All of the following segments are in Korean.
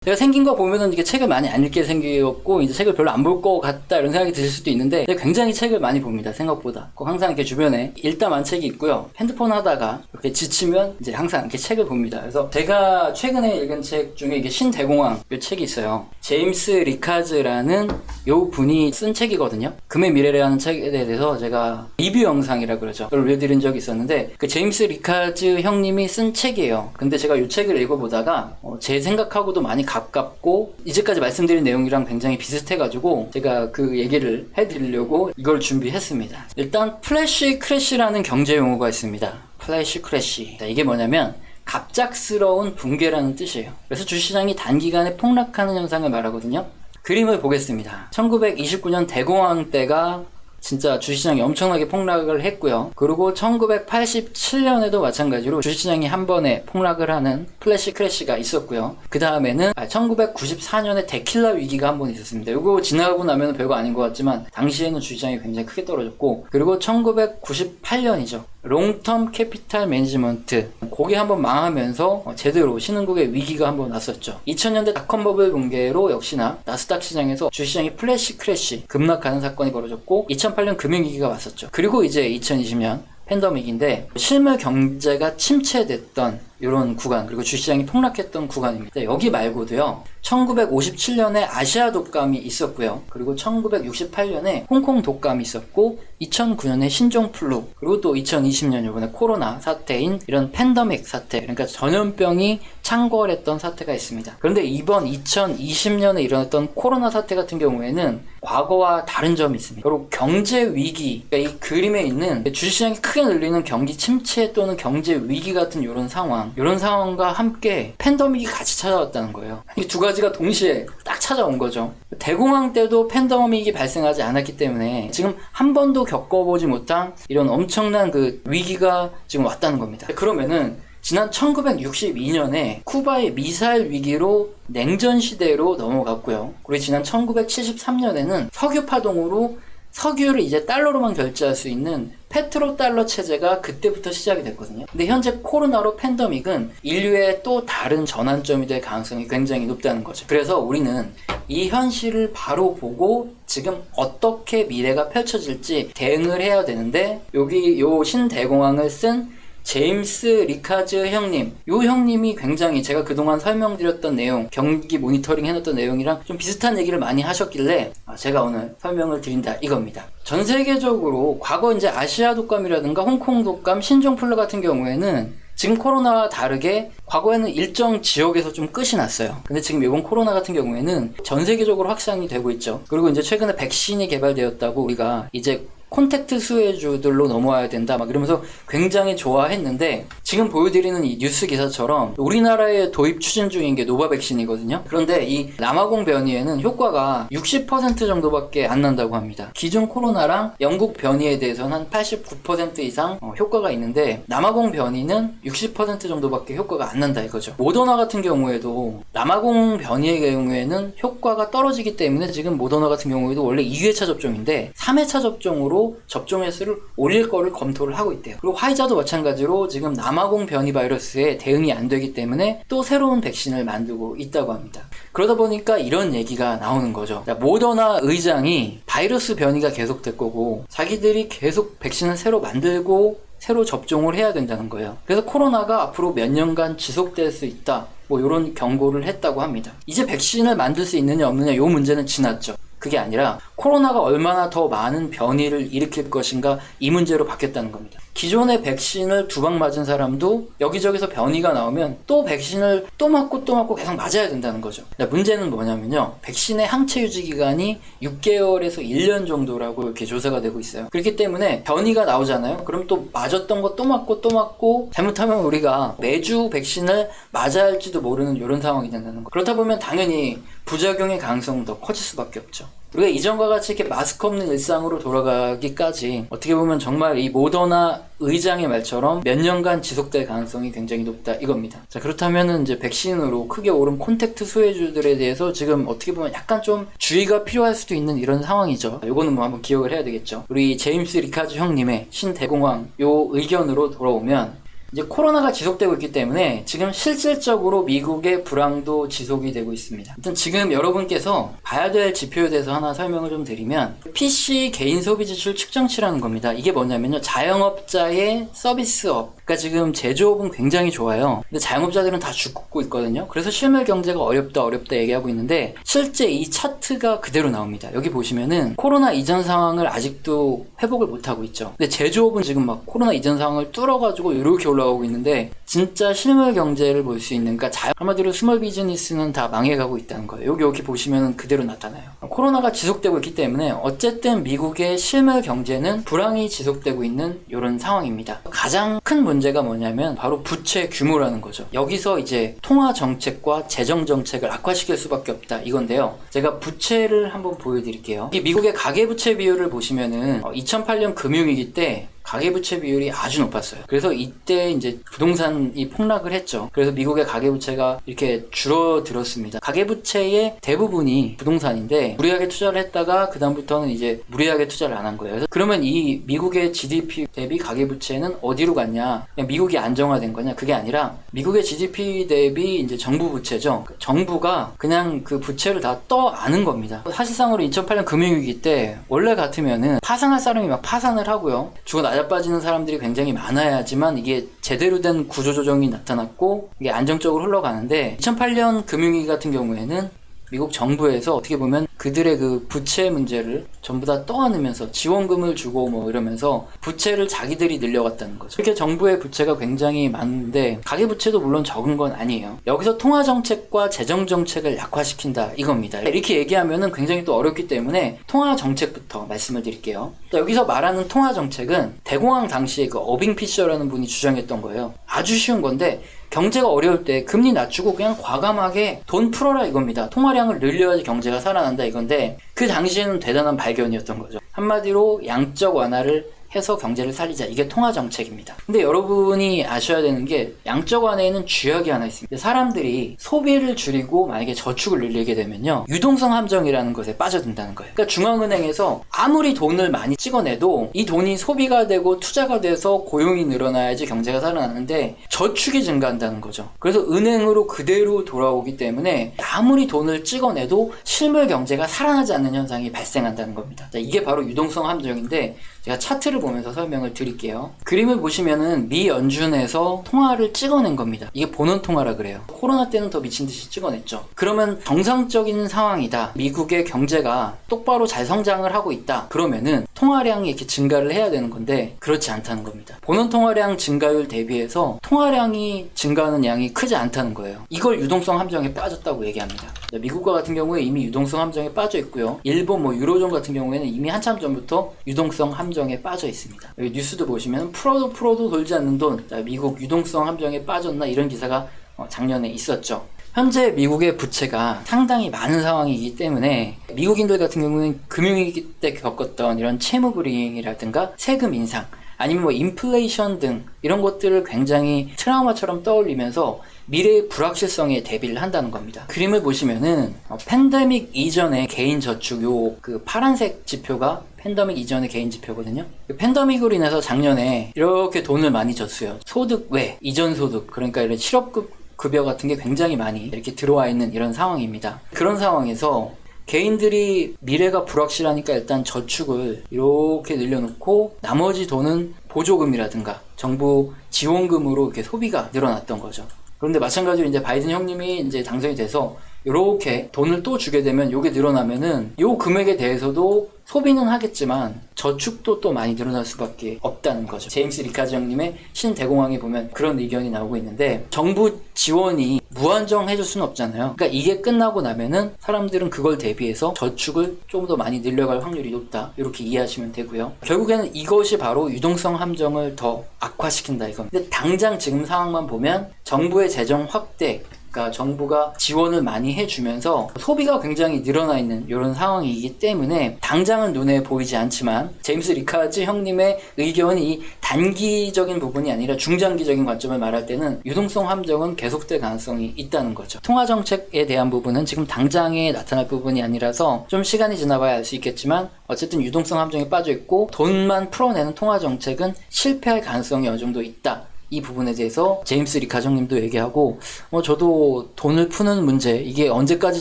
제가 생긴 거 보면은 이게 책을 많이 안 읽게 생겼고 이제 책을 별로 안 볼 것 같다 이런 생각이 드실 수도 있는데 굉장히 책을 많이 봅니다. 생각보다. 꼭 항상 이렇게 주변에 읽다만 책이 있고요. 핸드폰 하다가 이렇게 지치면 이제 항상 이렇게 책을 봅니다. 그래서 제가 최근에 읽은 책 중에 이게 신대공황 이 책이 있어요. 제임스 리카즈라는 요 분이 쓴 책이거든요. 금의 미래라는 책에 대해서 제가 리뷰 영상이라 그러죠. 그걸 올려드린 적이 있었는데 그 제임스 리카즈 형님이 쓴 책이에요. 근데 제가 이 책을 읽어보다가 제 생각하고도 많이 가깝고 이제까지 말씀드린 내용이랑 굉장히 비슷해가지고 제가 그 얘기를 해드리려고 이걸 준비했습니다. 일단 플래시 크래시라는 경제 용어가 있습니다. 플래시 크래시. 이게 뭐냐면 갑작스러운 붕괴라는 뜻이에요. 그래서 주시장이 단기간에 폭락하는 현상을 말하거든요. 그림을 보겠습니다. 1929년 대공황 때가 진짜 주식시장이 엄청나게 폭락을 했고요. 그리고 1987년에도 마찬가지로 주식시장이 한 번에 폭락을 하는 플래시 크래시가 있었고요. 그 다음에는 1994년에 데킬라 위기가 한 번 있었습니다. 이거 지나가고 나면 별거 아닌 것 같지만 당시에는 주식시장이 굉장히 크게 떨어졌고, 그리고 1998년이죠. 롱텀 캐피탈 매니지먼트, 거기 한번 망하면서 제대로 신흥국의 위기가 한번 났었죠. 2000년대 닷컴 버블 붕괴로 역시나 나스닥 시장에서 주식시장이 플래시 크래시 급락하는 사건이 벌어졌고 2008년 금융위기가 왔었죠. 그리고 이제 2020년 팬데믹인데 실물 경제가 침체됐던 이런 구간, 그리고 주식시장이 폭락했던 구간입니다. 여기 말고도요, 1957년에 아시아 독감이 있었고요. 그리고 1968년에 홍콩 독감이 있었고 2009년에 신종플루, 그리고 또 2020년 이번에 코로나 사태인 이런 팬데믹 사태, 그러니까 전염병이 창궐했던 사태가 있습니다. 그런데 이번 2020년에 일어났던 코로나 사태 같은 경우에는 과거와 다른 점이 있습니다. 바로 경제 위기, 그러니까 이 그림에 있는 주식시장이 크게 늘리는 경기 침체 또는 경제 위기 같은 이런 상황과 함께 팬데믹이 같이 찾아왔다는 거예요. 이 두 가지가 동시에 딱 찾아온 거죠. 대공황 때도 팬데믹이 발생하지 않았기 때문에 지금 한 번도 겪어보지 못한 이런 엄청난 그 위기가 지금 왔다는 겁니다. 그러면은 지난 1962년에 쿠바의 미사일 위기로 냉전 시대로 넘어갔고요. 그리고 지난 1973년에는 석유 파동으로 석유를 이제 달러로만 결제할 수 있는 페트로달러 체제가 그때부터 시작이 됐거든요. 근데 현재 코로나로 팬데믹은 인류의 또 다른 전환점이 될 가능성이 굉장히 높다는 거죠. 그래서 우리는 이 현실을 바로 보고 지금 어떻게 미래가 펼쳐질지 대응을 해야 되는데, 여기 요 신대공황을 쓴 제임스 리카즈 형님, 요 형님이 굉장히 제가 그동안 설명드렸던 내용, 경기 모니터링 해놨던 내용이랑 좀 비슷한 얘기를 많이 하셨길래 제가 오늘 설명을 드린다 이겁니다. 전 세계적으로 과거 이제 아시아 독감이라든가 홍콩 독감, 신종플루 같은 경우에는 지금 코로나와 다르게 과거에는 일정 지역에서 좀 끝이 났어요. 근데 지금 이번 코로나 같은 경우에는 전 세계적으로 확산이 되고 있죠. 그리고 이제 최근에 백신이 개발되었다고 우리가 이제 콘택트 수혜주들로 넘어와야 된다 막 이러면서 굉장히 좋아했는데, 지금 보여드리는 이 뉴스 기사처럼 우리나라에 도입 추진 중인 게 노바 백신이거든요. 그런데 이 남아공 변이에는 효과가 60% 정도밖에 안 난다고 합니다. 기존 코로나랑 영국 변이에 대해서는 한 89% 이상 효과가 있는데 남아공 변이는 60% 정도밖에 효과가 안 난다 이거죠. 모더나 같은 경우에도 남아공 변이의 경우에는 효과가 떨어지기 때문에 지금 모더나 같은 경우에도 원래 2회차 접종인데 3회차 접종으로 접종 횟수를 올릴 거를 검토를 하고 있대요. 그리고 화이자도 마찬가지로 지금 남아공 변이 바이러스에 대응이 안 되기 때문에 또 새로운 백신을 만들고 있다고 합니다. 그러다 보니까 이런 얘기가 나오는 거죠. 모더나 의장이 바이러스 변이가 계속될 거고 자기들이 계속 백신을 새로 만들고 새로 접종을 해야 된다는 거예요. 그래서 코로나가 앞으로 몇 년간 지속될 수 있다, 뭐 이런 경고를 했다고 합니다. 이제 백신을 만들 수 있느냐 없느냐 이 문제는 지났죠. 그게 아니라 코로나가 얼마나 더 많은 변이를 일으킬 것인가, 이 문제로 바뀌었다는 겁니다. 기존의 백신을 2방 맞은 사람도 여기저기서 변이가 나오면 또 백신을 또 맞고 계속 맞아야 된다는 거죠. 문제는 뭐냐면요, 백신의 항체 유지 기간이 6개월에서 1년 정도라고 이렇게 조사가 되고 있어요. 그렇기 때문에 변이가 나오잖아요. 그럼 또 맞았던 거 또 맞고 잘못하면 우리가 매주 백신을 맞아야 할지도 모르는 이런 상황이 된다는 거. 그렇다 보면 당연히 부작용의 가능성은 더 커질 수밖에 없죠. 우리가 이전과 같이 이렇게 마스크 없는 일상으로 돌아가기까지 어떻게 보면 정말 이 모더나 의장의 말처럼 몇 년간 지속될 가능성이 굉장히 높다 이겁니다. 자, 그렇다면은 이제 백신으로 크게 오른 콘택트 수혜주들에 대해서 지금 어떻게 보면 약간 좀 주의가 필요할 수도 있는 이런 상황이죠. 요거는 뭐 한번 기억을 해야 되겠죠. 우리 제임스 리카즈 형님의 신대공황 요 의견으로 돌아오면, 이제 코로나가 지속되고 있기 때문에 지금 실질적으로 미국의 불황도 지속이 되고 있습니다. 일단 지금 여러분께서 봐야 될 지표에 대해서 하나 설명을 좀 드리면 PC 개인 소비 지출 측정치라는 겁니다. 이게 뭐냐면요, 자영업자의 서비스업, 그러니까 지금 제조업은 굉장히 좋아요. 근데 자영업자들은 다 죽고 있거든요. 그래서 실물 경제가 어렵다 얘기하고 있는데 실제 이 차트가 그대로 나옵니다. 여기 보시면은 코로나 이전 상황을 아직도 회복을 못하고 있죠. 근데 제조업은 지금 막 코로나 이전 상황을 뚫어가지고 이렇게 올라가고 있는데 진짜 실물 경제를 볼 수 있는, 그러니까 한마디로 스몰 비즈니스는 다 망해가고 있다는 거예요. 여기 보시면 그대로 나타나요. 코로나가 지속되고 있기 때문에 어쨌든 미국의 실물 경제는 불황이 지속되고 있는 이런 상황입니다. 가장 큰 문제가 뭐냐면 바로 부채 규모라는 거죠. 여기서 이제 통화 정책과 재정 정책을 악화시킬 수밖에 없다 이건데요. 제가 부채를 한번 보여드릴게요. 이 미국의 가계부채 비율을 보시면은 2008년 금융위기 때 가계부채 비율이 아주 높았어요. 그래서 이때 이제 부동산이 폭락을 했죠. 그래서 미국의 가계부채가 이렇게 줄어들었습니다. 가계부채의 대부분이 부동산인데 무리하게 투자를 했다가 그 다음부터는 이제 무리하게 투자를 안 한 거예요. 그래서 그러면 이 미국의 GDP 대비 가계부채는 어디로 갔냐? 그냥 미국이 안정화된 거냐? 그게 아니라 미국의 GDP 대비 이제 정부 부채죠. 정부가 그냥 그 부채를 다 떠안은 겁니다. 사실상으로 2008년 금융위기 때 원래 같으면은 파산할 사람이 막 파산을 하고요. 죽어 낮아빠지는 사람들이 굉장히 많아야지만 이게 제대로 된 구조조정이 나타났고 이게 안정적으로 흘러가는데 2008년 금융위기 같은 경우에는 미국 정부에서 어떻게 보면 그들의 그 부채 문제를 전부 다 떠안으면서 지원금을 주고 뭐 이러면서 부채를 자기들이 늘려갔다는 거죠. 이렇게 정부의 부채가 굉장히 많은데 가계부채도 물론 적은 건 아니에요. 여기서 통화정책과 재정정책을 약화시킨다 이겁니다. 이렇게 얘기하면은 굉장히 또 어렵기 때문에 통화정책부터 말씀을 드릴게요. 여기서 말하는 통화정책은 대공황 당시에 그 어빙 피셔라는 분이 주장했던 거예요. 아주 쉬운 건데 경제가 어려울 때 금리 낮추고 그냥 과감하게 돈 풀어라 이겁니다. 통화량을 늘려야지 경제가 살아난다 이건데 그 당시에는 대단한 발견이었던 거죠. 한마디로 양적 완화를 해서 경제를 살리자. 이게 통화정책입니다. 근데 여러분이 아셔야 되는 게 양적 완화에는 쥐약이 하나 있습니다. 사람들이 소비를 줄이고 만약에 저축을 늘리게 되면요, 유동성 함정이라는 것에 빠져든다는 거예요. 그러니까 중앙은행에서 아무리 돈을 많이 찍어내도 이 돈이 소비가 되고 투자가 돼서 고용이 늘어나야지 경제가 살아나는데 저축이 증가한다는 거죠. 그래서 은행으로 그대로 돌아오기 때문에 아무리 돈을 찍어내도 실물 경제가 살아나지 않는 현상이 발생한다는 겁니다. 자, 이게 바로 유동성 함정인데 제가 차트를 보면서 설명을 드릴게요. 그림을 보시면은 미 연준에서 통화를 찍어낸 겁니다. 이게 본원 통화라 그래요. 코로나 때는 더 미친 듯이 찍어냈죠. 그러면 정상적인 상황이다. 미국의 경제가 똑바로 잘 성장을 하고 있다. 그러면은 통화량이 이렇게 증가를 해야 되는 건데 그렇지 않다는 겁니다. 본원 통화량 증가율 대비해서 통화량이 증가하는 양이 크지 않다는 거예요. 이걸 유동성 함정에 빠졌다고 얘기합니다. 미국과 같은 경우에 이미 유동성 함정에 빠져 있고요. 일본 유로존 같은 경우에는 이미 한참 전부터 유동성 함정에 빠져 있습니다. 여기 뉴스도 보시면 풀어도 돌지 않는 돈, 미국 유동성 함정에 빠졌나 이런 기사가 작년에 있었죠. 현재 미국의 부채가 상당히 많은 상황이기 때문에 미국인들 같은 경우는 금융위기 때 겪었던 이런 채무 불이행이라든가 세금 인상 아니면 인플레이션 등 이런 것들을 굉장히 트라우마처럼 떠올리면서 미래의 불확실성에 대비를 한다는 겁니다. 그림을 보시면은 팬데믹 이전의 개인 저축 그 파란색 지표가 팬데믹 이전의 개인 지표거든요. 팬데믹으로 인해서 작년에 이렇게 돈을 많이 줬어요. 소득 외 이전 소득, 그러니까 이런 실업급여 같은 게 굉장히 많이 이렇게 들어와 있는 이런 상황입니다. 그런 상황에서 개인들이 미래가 불확실하니까 일단 저축을 이렇게 늘려놓고 나머지 돈은 보조금이라든가 정부 지원금으로 이렇게 소비가 늘어났던 거죠. 그런데 마찬가지로 이제 바이든 형님이 이제 당선이 돼서 이렇게 돈을 또 주게 되면 요게 늘어나면은 요 금액에 대해서도 소비는 하겠지만 저축도 또 많이 늘어날 수밖에 없다는 거죠. 제임스 리카즈 형님의 신대공황에 보면 그런 의견이 나오고 있는데 정부 지원이 무한정 해줄 수는 없잖아요. 그러니까 이게 끝나고 나면은 사람들은 그걸 대비해서 저축을 좀 더 많이 늘려갈 확률이 높다. 이렇게 이해하시면 되고요. 결국에는 이것이 바로 유동성 함정을 더 악화시킨다 이겁니다. 근데 당장 지금 상황만 보면 정부의 재정 확대, 그러니까 정부가 지원을 많이 해주면서 소비가 굉장히 늘어나 있는 이런 상황이기 때문에 당장은 눈에 보이지 않지만 제임스 리카즈 형님의 의견이 단기적인 부분이 아니라 중장기적인 관점을 말할 때는 유동성 함정은 계속될 가능성이 있다는 거죠. 통화정책에 대한 부분은 지금 당장에 나타날 부분이 아니라서 좀 시간이 지나봐야 알 수 있겠지만 어쨌든 유동성 함정에 빠져 있고 돈만 풀어내는 통화정책은 실패할 가능성이 어느 정도 있다. 이 부분에 대해서 제임스 리 가정님도 얘기하고 저도 돈을 푸는 문제 이게 언제까지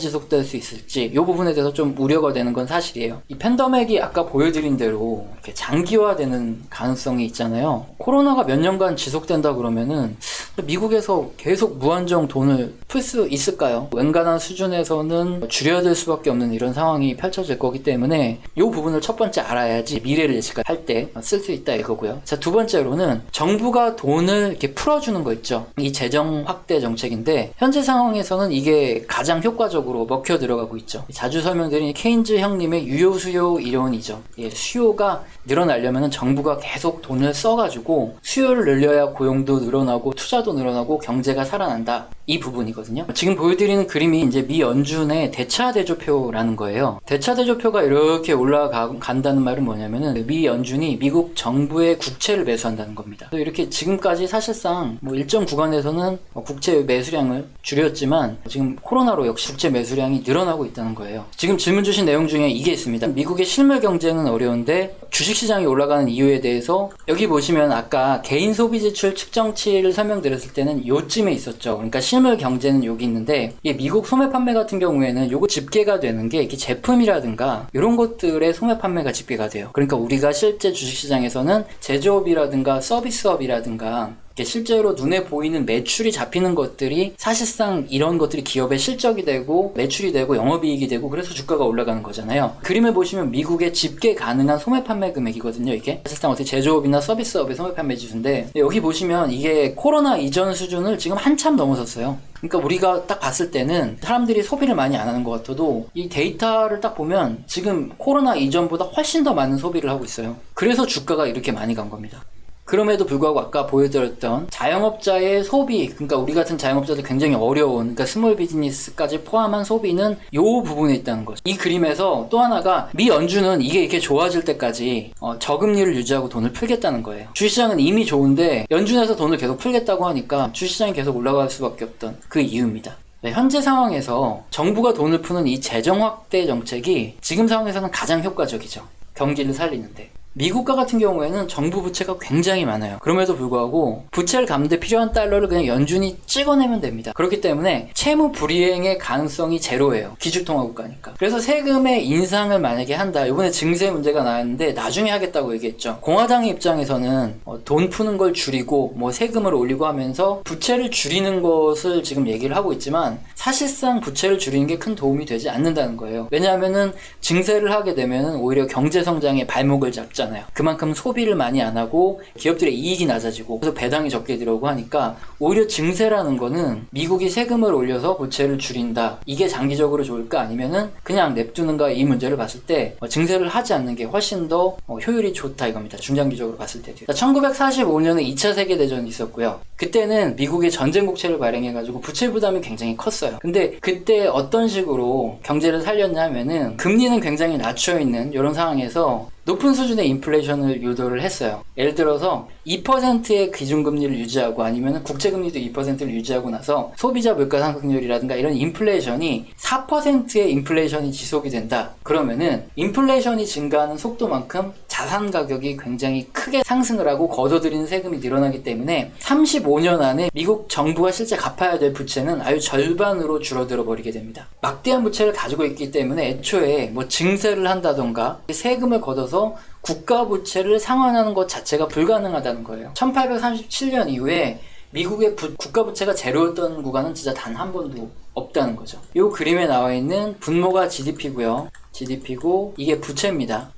지속될 수 있을지 이 부분에 대해서 좀 우려가 되는 건 사실이에요. 이 팬데믹이 아까 보여드린 대로 이렇게 장기화되는 가능성이 있잖아요. 코로나가 몇 년간 지속된다 그러면은 미국에서 계속 무한정 돈을 풀 수 있을까요? 웬간한 수준에서는 줄여야 될 수밖에 없는 이런 상황이 펼쳐질 거기 때문에 이 부분을 첫 번째 알아야지 미래를 예측할 때 쓸 수 있다 이거고요. 자, 두 번째로는 정부가 돈을 이렇게 풀어주는 거 있죠. 이 재정 확대 정책인데 현재 상황에서는 이게 가장 효과적으로 먹혀 들어가고 있죠. 자주 설명드린 케인즈 형님의 유효 수요 이론이죠. 수요가 늘어나려면 정부가 계속 돈을 써가지고 수요를 늘려야 고용도 늘어나고 투자도 늘어나고 경제가 살아난다. 이 부분이거든요. 지금 보여드리는 그림이 이제 미 연준의 대차대조표라는 거예요. 대차대조표가 이렇게 올라간다는 말은 뭐냐면은 미 연준이 미국 정부의 국채를 매수한다는 겁니다. 이렇게 지금까지 사실상 일정 구간에서는 국채 매수량을 줄였지만 지금 코로나로 역시 국채 매수량이 늘어나고 있다는 거예요. 지금 질문 주신 내용 중에 이게 있습니다. 미국의 실물 경제는 어려운데 주식시장이 올라가는 이유에 대해서 여기 보시면 아까 개인 소비 지출 측정치를 설명드렸을 때는 요쯤에 있었죠. 그러니까 실물 경제는 여기 있는데 이게 미국 소매 판매 같은 경우에는 요거 집계가 되는 게 이렇게 제품이라든가 이런 것들의 소매 판매가 집계가 돼요. 그러니까 우리가 실제 주식시장에서는 제조업이라든가 서비스업이라든가 실제로 눈에 보이는 매출이 잡히는 것들이 사실상 이런 것들이 기업의 실적이 되고 매출이 되고 영업이익이 되고 그래서 주가가 올라가는 거잖아요. 그림을 보시면 미국의 집계 가능한 소매 판매 금액이거든요. 이게 사실상 어떻게 제조업이나 서비스업의 소매 판매 지수인데 여기 보시면 이게 코로나 이전 수준을 지금 한참 넘어섰어요. 그러니까 우리가 딱 봤을 때는 사람들이 소비를 많이 안 하는 것 같아도 이 데이터를 딱 보면 지금 코로나 이전보다 훨씬 더 많은 소비를 하고 있어요. 그래서 주가가 이렇게 많이 간 겁니다. 그럼에도 불구하고 아까 보여드렸던 자영업자의 소비, 그러니까 우리 같은 자영업자들 굉장히 어려운, 그러니까 스몰 비즈니스까지 포함한 소비는 요 부분에 있다는 거죠. 이 그림에서 또 하나가 미 연준은 이게 이렇게 좋아질 때까지 저금리를 유지하고 돈을 풀겠다는 거예요. 주시장은 이미 좋은데 연준에서 돈을 계속 풀겠다고 하니까 주시장이 계속 올라갈 수밖에 없던 그 이유입니다. 네, 현재 상황에서 정부가 돈을 푸는 이 재정 확대 정책이 지금 상황에서는 가장 효과적이죠. 경기를 살리는데. 미국과 같은 경우에는 정부 부채가 굉장히 많아요. 그럼에도 불구하고 부채를 갚는데 필요한 달러를 그냥 연준이 찍어내면 됩니다. 그렇기 때문에 채무 불이행의 가능성이 제로예요. 기축통화국가니까. 그래서 세금의 인상을 만약에 한다. 이번에 증세 문제가 나왔는데 나중에 하겠다고 얘기했죠. 공화당의 입장에서는 돈 푸는 걸 줄이고 세금을 올리고 하면서 부채를 줄이는 것을 지금 얘기를 하고 있지만 사실상 부채를 줄이는 게 큰 도움이 되지 않는다는 거예요. 왜냐하면은 증세를 하게 되면은 오히려 경제 성장에 발목을 잡죠. 그만큼 소비를 많이 안 하고 기업들의 이익이 낮아지고 그래서 배당이 적게 들어오고 하니까 오히려 증세라는 거는 미국이 세금을 올려서 부채를 줄인다. 이게 장기적으로 좋을까 아니면은 그냥 냅두는가 이 문제를 봤을 때 증세를 하지 않는 게 훨씬 더 효율이 좋다 이겁니다. 중장기적으로 봤을 때도요. 1945년에 2차 세계대전이 있었고요. 그때는 미국이 전쟁 국채를 발행해가지고 부채 부담이 굉장히 컸어요. 근데 그때 어떤 식으로 경제를 살렸냐 하면은 금리는 굉장히 낮춰있는 이런 상황에서 높은 수준의 인플레이션을 유도를 했어요. 예를 들어서 2%의 기준금리를 유지하고 아니면 국채금리도 2%를 유지하고 나서 소비자 물가 상승률이라든가 이런 인플레이션이 4%의 인플레이션이 지속이 된다. 그러면은 인플레이션이 증가하는 속도만큼 자산 가격이 굉장히 크게 상승을 하고 걷어들이는 세금이 늘어나기 때문에 35년 안에 미국 정부가 실제 갚아야 될 부채는 아주 절반으로 줄어들어 버리게 됩니다. 막대한 부채를 가지고 있기 때문에 애초에 증세를 한다던가 세금을 걷어서 국가 부채를 상환하는 것 자체가 불가능하다는 거예요. 1837년 이후에 미국의 국가 부채가 제로였던 구간은 진짜 단 한 번도 없다는 거죠. 이 그림에 나와 있는 분모가 GDP고요. GDP고 이게 부채입니다.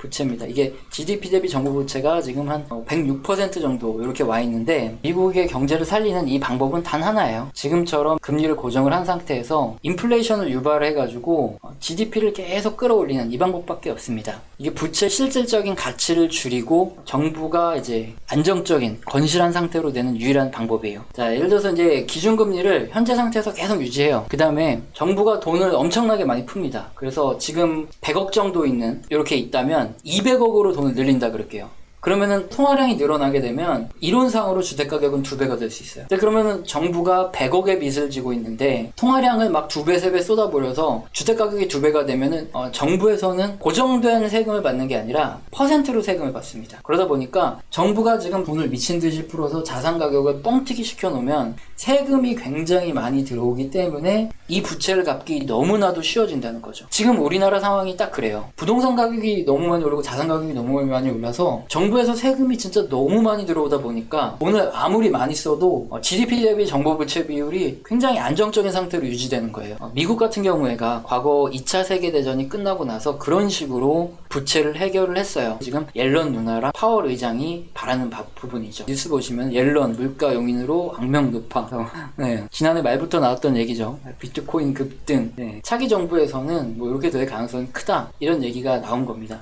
이게 GDP 대비 정부 부채가 지금 한 106% 정도 이렇게 와 있는데 미국의 경제를 살리는 이 방법은 단 하나예요. 지금처럼 금리를 고정을 한 상태에서 인플레이션을 유발해가지고 GDP를 계속 끌어올리는 이 방법밖에 없습니다. 이게 부채 실질적인 가치를 줄이고 정부가 이제 안정적인 건실한 상태로 되는 유일한 방법이에요. 자, 예를 들어서 이제 기준금리를 현재 상태에서 계속 유지해요. 그 다음에 정부가 돈을 엄청나게 많이 풉니다. 그래서 지금 100억 정도 있는 이렇게 있다면 200억으로 돈을 늘린다 그럴게요. 그러면은 통화량이 늘어나게 되면 이론상으로 주택가격은 2배가 될 수 있어요. 근데 그러면은 정부가 100억의 빚을 지고 있는데 통화량을 막 2배, 3배 쏟아버려서 주택가격이 2배가 되면은 정부에서는 고정된 세금을 받는 게 아니라 퍼센트로 세금을 받습니다. 그러다 보니까 정부가 지금 돈을 미친 듯이 풀어서 자산 가격을 뻥튀기 시켜놓으면 세금이 굉장히 많이 들어오기 때문에 이 부채를 갚기 너무나도 쉬워진다는 거죠. 지금 우리나라 상황이 딱 그래요. 부동산 가격이 너무 많이 오르고 자산 가격이 너무 많이 올라서 정부에서 세금이 진짜 너무 많이 들어오다 보니까 돈을 아무리 많이 써도 GDP 대비 정부 부채 비율이 굉장히 안정적인 상태로 유지되는 거예요. 미국 같은 경우에가 과거 2차 세계대전이 끝나고 나서 그런 식으로 부채를 해결을 했어요. 지금 옐런 누나랑 파월 의장이 바라는 부분이죠. 뉴스 보시면 옐런 물가 용인으로 악명 높아. 네, 지난해 말부터 나왔던 얘기죠. 비트코인 급등. 네, 차기 정부에서는 뭐 이렇게 될 가능성이 크다. 이런 얘기가 나온 겁니다.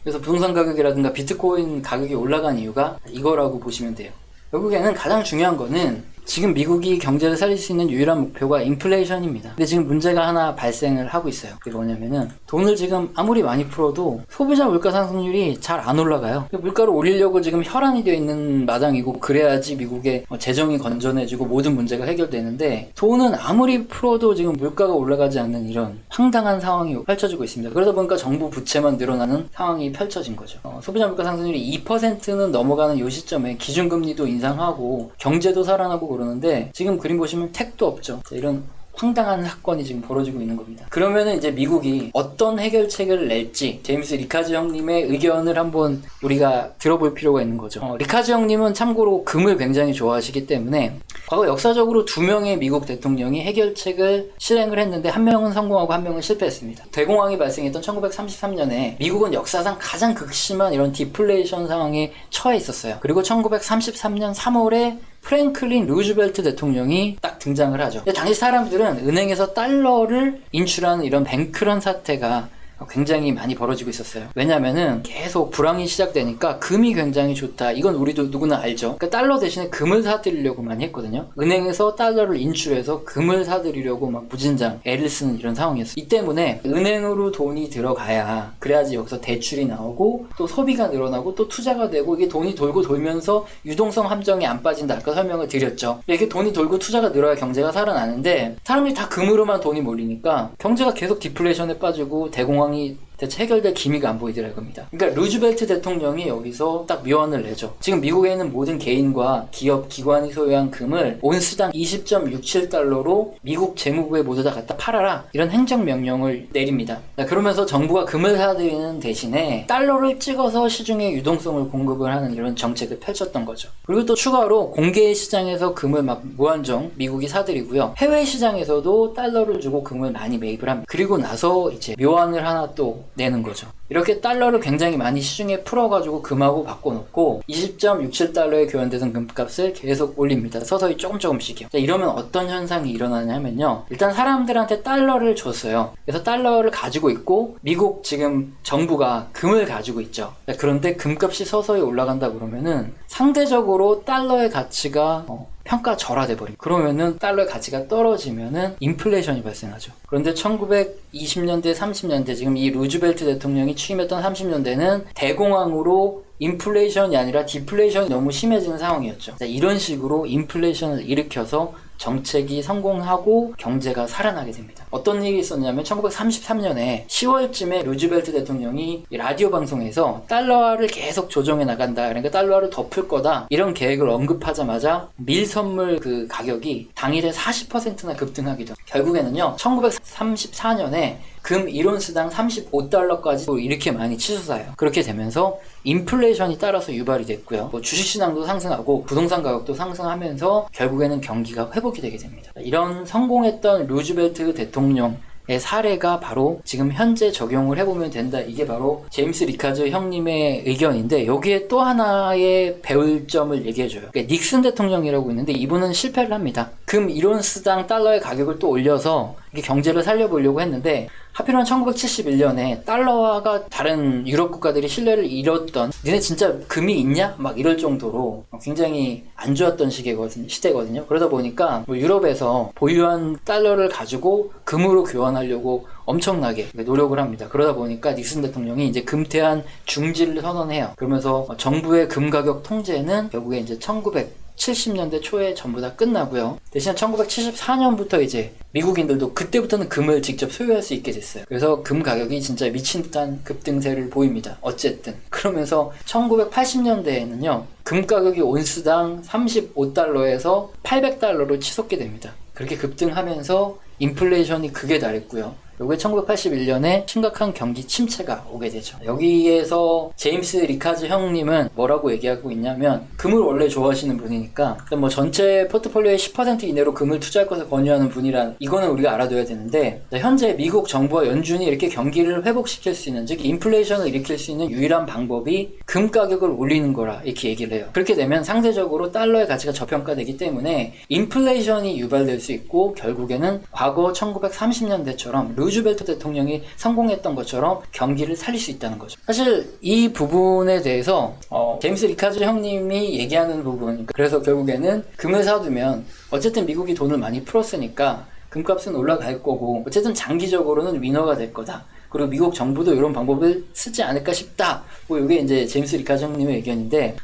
그래서 부동산 가격이라든가 비트코인 가격이 올라간 이유가 이거라고 보시면 돼요. 결국에는 가장 중요한 거는 지금 미국이 경제를 살릴 수 있는 유일한 목표가 인플레이션입니다. 근데 지금 문제가 하나 발생을 하고 있어요. 그게 뭐냐면은 돈을 지금 아무리 많이 풀어도 소비자 물가 상승률이 잘 안 올라가요. 물가를 올리려고 지금 혈안이 되어 있는 마당이고 그래야지 미국의 재정이 건전해지고 모든 문제가 해결되는데 돈은 아무리 풀어도 지금 물가가 올라가지 않는 이런 황당한 상황이 펼쳐지고 있습니다. 그러다 보니까 정부 부채만 늘어나는 상황이 펼쳐진 거죠. 소비자 물가 상승률이 2%는 넘어가는 이 시점에 기준금리도 인상하고 경제도 살아나고 그러는데 지금 그림 보시면 택도 없죠. 이런 황당한 사건이 지금 벌어지고 있는 겁니다. 그러면은 이제 미국이 어떤 해결책을 낼지 제임스 리카즈 형님의 의견을 한번 우리가 들어볼 필요가 있는 거죠. 리카즈 형님은 참고로 금을 굉장히 좋아하시기 때문에 과거 역사적으로 2명의 미국 대통령이 해결책을 실행을 했는데 한 명은 성공하고 한 명은 실패했습니다. 대공황이 발생했던 1933년에 미국은 역사상 가장 극심한 이런 디플레이션 상황에 처해 있었어요. 그리고 1933년 3월에 프랭클린 루즈벨트 대통령이 딱 등장을 하죠. 당시 사람들은 은행에서 달러를 인출하는 이런 뱅크런 사태가 굉장히 많이 벌어지고 있었어요. 왜냐면은 계속 불황이 시작되니까 금이 굉장히 좋다. 이건 우리도 누구나 알죠. 그러니까 달러 대신에 금을 사들이려고 많이 했거든요. 은행에서 달러를 인출해서 금을 사들이려고 막 무진장 애를 쓰는 이런 상황이었어요. 이 때문에 은행으로 돈이 들어가야 그래야지 여기서 대출이 나오고 또 소비가 늘어나고 또 투자가 되고 이게 돈이 돌고 돌면서 유동성 함정이 안 빠진다. 아까 설명을 드렸죠. 이렇게 돈이 돌고 투자가 늘어야 경제가 살아나는데 사람들이 다 금으로만 돈이 몰리니까 경제가 계속 디플레이션에 빠지고 대공황 대체 해결될 기미가 안 보이더라 이겁니다. 그러니까 루즈벨트 대통령이 여기서 딱 묘안을 내죠. 지금 미국에 있는 모든 개인과 기업, 기관이 소유한 금을 온스당 20.67달러로 미국 재무부에 모두 다 갖다 팔아라. 이런 행정명령을 내립니다. 그러면서 정부가 금을 사들이는 대신에 달러를 찍어서 시중에 유동성을 공급을 하는 이런 정책을 펼쳤던 거죠. 그리고 또 추가로 공개 시장에서 금을 막 무한정 미국이 사들이고요. 해외 시장에서도 달러를 주고 금을 많이 매입을 합니다. 그리고 나서 이제 묘안을 하나 또 내는 거죠. 이렇게 달러를 굉장히 많이 시중에 풀어가지고 금하고 바꿔놓고 20.67달러에 교환되던 금값을 계속 올립니다. 서서히 조금씩이요. 이러면 어떤 현상이 일어나냐면요. 일단 사람들한테 달러를 줬어요. 그래서 달러를 가지고 있고 미국 지금 정부가 금을 가지고 있죠. 그런데 금값이 서서히 올라간다 그러면은 상대적으로 달러의 가치가 평가절하돼 버립니다. 그러면은 달러의 가치가 떨어지면은 인플레이션이 발생하죠. 그런데 1920년대, 30년대 지금 이 루즈벨트 대통령이 취임했던 30년대는 대공황으로 인플레이션이 아니라 디플레이션이 너무 심해지는 상황이었죠. 이런 식으로 인플레이션을 일으켜서 정책이 성공하고 경제가 살아나게 됩니다. 어떤 일이 있었냐면 1933년에 10월쯤에 루즈벨트 대통령이 라디오 방송에서 달러화를 계속 조정해 나간다. 그러니까 달러화를 더 풀 거다. 이런 계획을 언급하자마자 밀 선물 그 가격이 당일에 40%나 급등하기도. 결국에는요. 1934년에 금 1온스당 35달러까지 이렇게 많이 치솟아요. 그렇게 되면서 인플레이션이 따라서 유발이 됐고요. 주식시장도 상승하고 부동산 가격도 상승하면서 결국에는 경기가 회복이 되게 됩니다. 이런 성공했던 루즈벨트 대통령의 사례가 바로 지금 현재 적용을 해보면 된다. 이게 바로 제임스 리카즈 형님의 의견인데 여기에 또 하나의 배울 점을 얘기해줘요. 그러니까 닉슨 대통령이라고 있는데 이분은 실패를 합니다. 금 1온스당 달러의 가격을 또 올려서 이렇게 경제를 살려보려고 했는데 하필이면 1971년에 달러화가 다른 유럽 국가들이 신뢰를 잃었던 니네 진짜 금이 있냐? 막 이럴 정도로 굉장히 안 좋았던 시대거든요. 그러다 보니까 뭐 유럽에서 보유한 달러를 가지고 금으로 교환하려고 엄청나게 노력을 합니다. 그러다 보니까 닉슨 대통령이 이제 금태한 중지를 선언해요. 그러면서 정부의 금 가격 통제는 결국에 이제 1970년대 초에 전부 다 끝나고요. 대신 1974년부터 이제 미국인들도 그때부터는 금을 직접 소유할 수 있게 됐어요. 그래서 금 가격이 진짜 미친 듯한 급등세를 보입니다. 어쨌든 그러면서 1980년대에는요 금 가격이 온스당 35달러에서 800달러로 치솟게 됩니다. 그렇게 급등하면서 인플레이션이 극에 달했고요. 요게 1981년에 심각한 경기 침체가 오게 되죠. 여기에서 제임스 리카즈 형님은 뭐라고 얘기하고 있냐면 금을 원래 좋아하시는 분이니까 뭐 전체 포트폴리오의 10% 이내로 금을 투자할 것을 권유하는 분이란 이거는 우리가 알아둬야 되는데 현재 미국 정부와 연준이 이렇게 경기를 회복시킬 수 있는 즉 인플레이션을 일으킬 수 있는 유일한 방법이 금 가격을 올리는 거라 이렇게 얘기를 해요. 그렇게 되면 상대적으로 달러의 가치가 저평가되기 때문에 인플레이션이 유발될 수 있고 결국에는 과거 1930년대처럼 루즈벨트 대통령이 성공했던 것처럼 경기를 살릴 수 있다는 거죠. 사실 이 부분에 대해서 제임스 리카즈 형님이 얘기하는 부분, 그래서 결국에는 금을 사두면 어쨌든 미국이 돈을 많이 풀었으니까 금값은 올라갈 거고 어쨌든 장기적으로는 위너가 될 거다. 그리고 미국 정부도 이런 방법을 쓰지 않을까 싶다. 뭐 이게 이제 제임스 리카즈 형님의 의견인데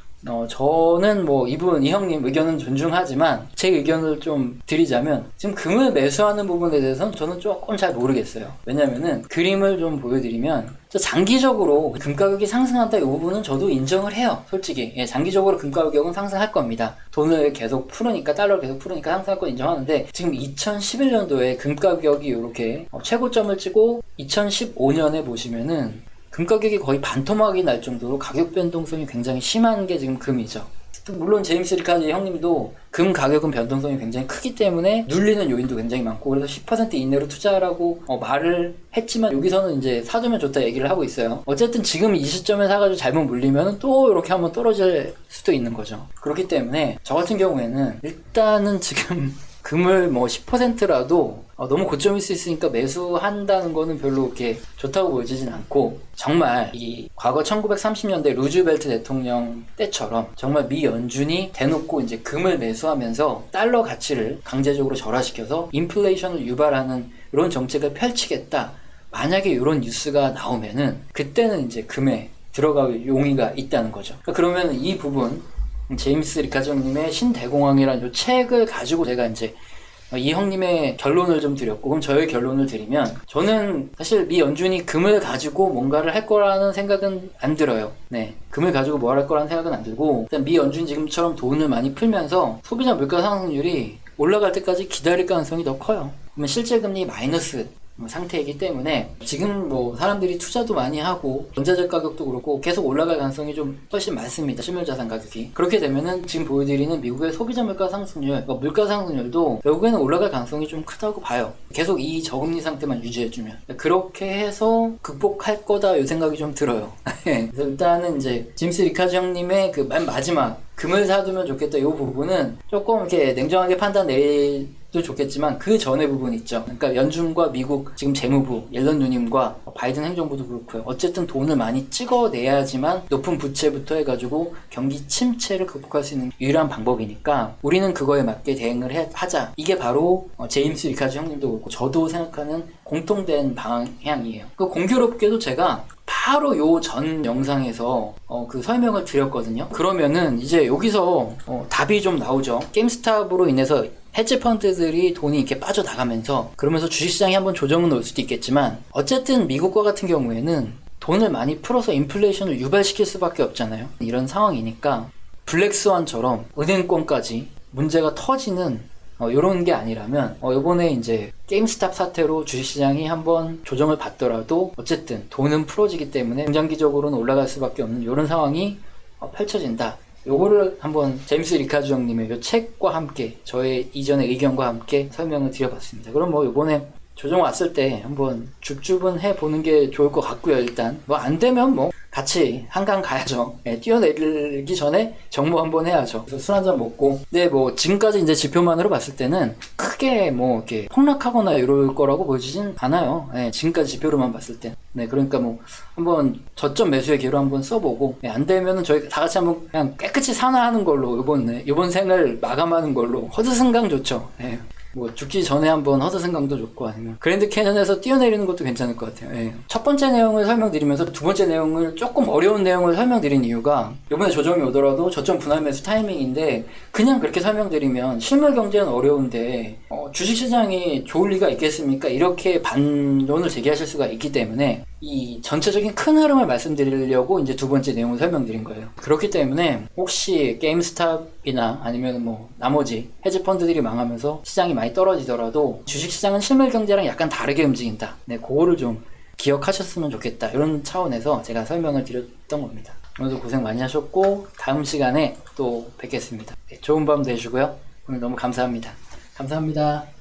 저는 뭐 이 형님 의견은 존중하지만 제 의견을 좀 드리자면 지금 금을 매수하는 부분에 대해서는 저는 조금 잘 모르겠어요. 왜냐면은 그림을 좀 보여드리면 장기적으로 금 가격이 상승한다 이 부분은 저도 인정을 해요. 솔직히 장기적으로 금 가격은 상승할 겁니다. 돈을 계속 풀으니까 달러를 계속 풀으니까 상승할 건 인정하는데 지금 2011년도에 금 가격이 이렇게 최고점을 찍고 2015년에 보시면은 금 가격이 거의 반토막이 날 정도로 가격 변동성이 굉장히 심한 게 지금 금이죠. 물론 제임스 리카즈 형님도 금 가격은 변동성이 굉장히 크기 때문에 눌리는 요인도 굉장히 많고 그래서 10% 이내로 투자하라고 말을 했지만 여기서는 이제 사두면 좋다 얘기를 하고 있어요. 어쨌든 지금 이 시점에 사가지고 잘못 물리면 또 이렇게 한번 떨어질 수도 있는 거죠. 그렇기 때문에 저 같은 경우에는 일단은 지금 금을 뭐 10%라도 너무 고점일 수 있으니까 매수한다는 거는 별로 이렇게 좋다고 보여지진 않고 정말 이 과거 1930년대 루즈벨트 대통령 때처럼 정말 미 연준이 대놓고 이제 금을 매수하면서 달러 가치를 강제적으로 절하시켜서 인플레이션을 유발하는 이런 정책을 펼치겠다. 만약에 이런 뉴스가 나오면은 그때는 이제 금에 들어갈 용의가 있다는 거죠. 그러면 이 부분 제임스 리카즈 형님의 신대공황이라는 이 책을 가지고 제가 이제 이 형님의 결론을 좀 드렸고 그럼 저의 결론을 드리면 저는 사실 미 연준이 금을 가지고 뭔가를 할 거라는 생각은 안 들어요. 금을 가지고 뭐 할 거라는 생각은 안 들고 일단 미 연준이 지금처럼 돈을 많이 풀면서 소비자 물가 상승률이 올라갈 때까지 기다릴 가능성이 더 커요. 그러면 실제 금리 마이너스 상태이기 때문에 지금 뭐 사람들이 투자도 많이 하고 전자재 가격도 그렇고 계속 올라갈 가능성이 좀 훨씬 많습니다. 실물자산 가격이. 그렇게 되면은 지금 보여드리는 미국의 소비자 물가 상승률, 물가 상승률도 결국에는 올라갈 가능성이 좀 크다고 봐요. 계속 이 저금리 상태만 유지해주면. 그렇게 해서 극복할 거다 이 생각이 좀 들어요. 그래서 일단은 이제 제임스 리카즈 형님의 그 맨 마지막 금을 사두면 좋겠다 이 부분은 조금 이렇게 냉정하게 판단 내도 좋겠지만 그 전의 부분 있죠. 그러니까 연준과 미국 지금 재무부 옐런 누님과 바이든 행정부도 그렇고요. 어쨌든 돈을 많이 찍어내야지만 높은 부채부터 해가지고 경기 침체를 극복할 수 있는 유일한 방법이니까 우리는 그거에 맞게 대응을 하자. 이게 바로 제임스 리카즈 형님도 그렇고 저도 생각하는 공통된 방향이에요. 그 공교롭게도 제가 바로 요 전 영상에서 그 설명을 드렸거든요. 그러면은 이제 여기서 답이 좀 나오죠. 게임스탑으로 인해서 헤지 펀드들이 돈이 이렇게 빠져나가면서 그러면서 주식시장이 한번 조정은 올 수도 있겠지만 어쨌든 미국과 같은 경우에는 돈을 많이 풀어서 인플레이션을 유발시킬 수밖에 없잖아요. 이런 상황이니까 블랙스완처럼 은행권까지 문제가 터지는 요런 게 아니라면 요번에 이제 게임스탑 사태로 주식시장이 한번 조정을 받더라도 어쨌든 돈은 풀어지기 때문에 중장기적으로는 올라갈 수밖에 없는 요런 상황이 펼쳐진다. 요거를 한번 제임스 리카즈 형님의 요 책과 함께 저의 이전의 의견과 함께 설명을 드려봤습니다. 그럼 뭐 요번에 조정 왔을 때 한번 줍줍은 해보는 게 좋을 것 같고요. 일단 뭐 안 되면 뭐 같이 한강 가야죠. 예, 뛰어내리기 전에 정모 한번 해야죠. 그래서 술 한잔 먹고. 근데 뭐 지금까지 이제 지표만으로 봤을 때는 크게 뭐 이렇게 폭락하거나 이럴 거라고 보여지진 않아요. 예, 지금까지 지표로만 봤을 때. 네, 그러니까 뭐 한번 저점 매수의 기회로 한번 써보고, 예, 안 되면은 저희 다 같이 한번 그냥 깨끗이 산화하는 걸로 이번 생을 마감하는 걸로. 허드슨강 좋죠. 예. 뭐 죽기 전에 한번 허드슨강도 좋고 아니면 그랜드 캐년에서 뛰어내리는 것도 괜찮을 것 같아요. 예. 첫 번째 내용을 설명드리면서 두 번째 내용을 조금 어려운 내용을 설명드린 이유가 이번에 조정이 오더라도 저점 분할 매수 타이밍인데 그냥 그렇게 설명드리면 실물 경제는 어려운데 주식시장이 좋을 리가 있겠습니까? 이렇게 반론을 제기하실 수가 있기 때문에 이 전체적인 큰 흐름을 말씀드리려고 이제 두 번째 내용을 설명드린 거예요. 그렇기 때문에 혹시 게임스탑이나 아니면 뭐 나머지 헤지펀드들이 망하면서 시장이 많이 떨어지더라도 주식시장은 실물 경제랑 약간 다르게 움직인다. 네, 그거를 좀 기억하셨으면 좋겠다. 이런 차원에서 제가 설명을 드렸던 겁니다. 오늘도 고생 많이 하셨고 다음 시간에 또 뵙겠습니다. 네, 좋은 밤 되시고요. 오늘 너무 감사합니다. 감사합니다.